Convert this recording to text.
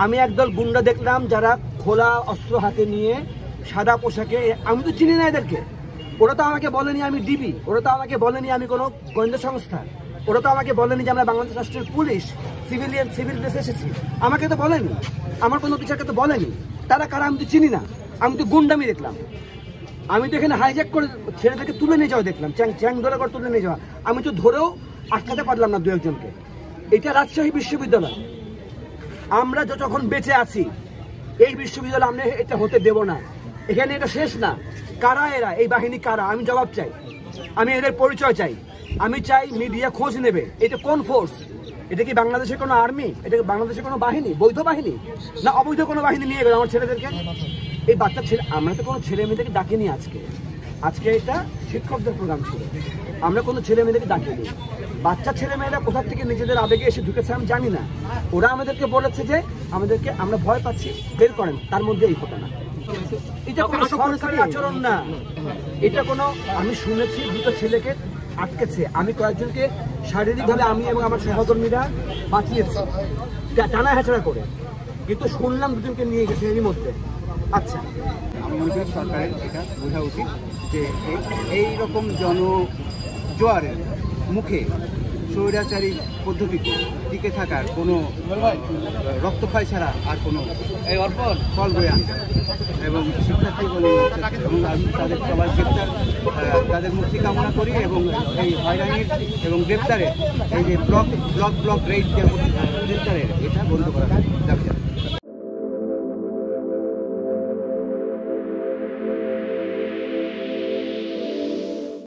আমি একদল গুন্ডা দেখলাম যারা খোলা অস্ত্র হাতে নিয়ে সাদা পোশাকে, আমি তো চিনি না এদেরকে, ওরা তো আমাকে বলেনি আমি ডিবি, ওরা তো আমাকে বলেনি আমি কোনো গোয়েন্দা সংস্থা, ওরা তো আমাকে বলেনি যে আমরা বাংলাদেশ রাষ্ট্রের পুলিশ সিভিল ড্রেসে এসেছি, আমাকে তো বলেনি, আমার কোনো বিচারকে তো বলেনি। তারা কারা আমি তো চিনি না, আমি তো গুন্ডামি দেখলাম। আমি তো এখানে হাইজ্যাক করে ছেলেদেরকে তুলে নিয়ে যাওয়া দেখলাম, চ্যাং ধরে করে তুলে নিয়ে যাওয়া, আমি তো ধরেও আটকাতে পারলাম না দু একজনকে। এটা রাজশাহী বিশ্ববিদ্যালয়, আমরা যখন বেঁচে আছি এই বিশ্ববিদ্যালয় আমরা এটা হতে দেব না। এখানে এটা শেষ না। কারা এরা, এই বাহিনী কারা, আমি জবাব চাই, আমি এদের পরিচয় চাই। আমি চাই মিডিয়া খোঁজ নেবে এটা কোন ফোর্স, এটা কি বাংলাদেশের কোনো আর্মি, এটা কি বাংলাদেশের কোনো বাহিনী, বৈধ বাহিনী না অবৈধ কোনো বাহিনী নিয়ে গেল আমার ছেলেদেরকে। এই বাচ্চা ছেলে, আমরা তো কোনো ছেলে মেয়েদেরকে ডাকিনি আজকে এটা শিক্ষকদের প্রোগ্রাম ছিল, আমরা কোনো ছেলে মেয়েদেরকে ডাকিনি। বাচ্চা ছেলে মেয়েরা কোথা থেকে নিজেদের আবেগে এসে ঢুকেছে আমি জানি না, ওরা আমাদেরকে বলেছে যে আমাদেরকে আমরা ভয় পাচ্ছি বের করেন, তার মধ্যে এই ঘটনা। এটা কোনো সরকারি আচরণ না, এটা কোনো, আমি শুনেছি দুটো ছেলেকে আটকেছে, আমি কয়েকজনকে শারীরিকভাবে আমি এবং আমার সহকর্মীরা বাঁচিয়েছি টানা হেঁচড়া করে, কিন্তু শুনলাম দুজনকে নিয়ে গেছে এরই মধ্যে। আচ্ছা, আমি মনে করি সরকারের এটা বোঝা উচিত যে এই রকম জনজোয়ারের মুখে স্বৈরাচারী পদ্ধতিতে টিকে থাকার কোনো রক্তক্ষয় ছাড়া আর কোনো ফল বয়ে আনছে এবং শিক্ষার্থী এবং তাদের সবার গ্রেপ্তার, তাদের মুক্তি কামনা করি এবং এই হয়রানির এবং গ্রেপ্তারের এই যে ব্লক রেড গ্রেপ্তারের এটা বন্ধ করা যাবে।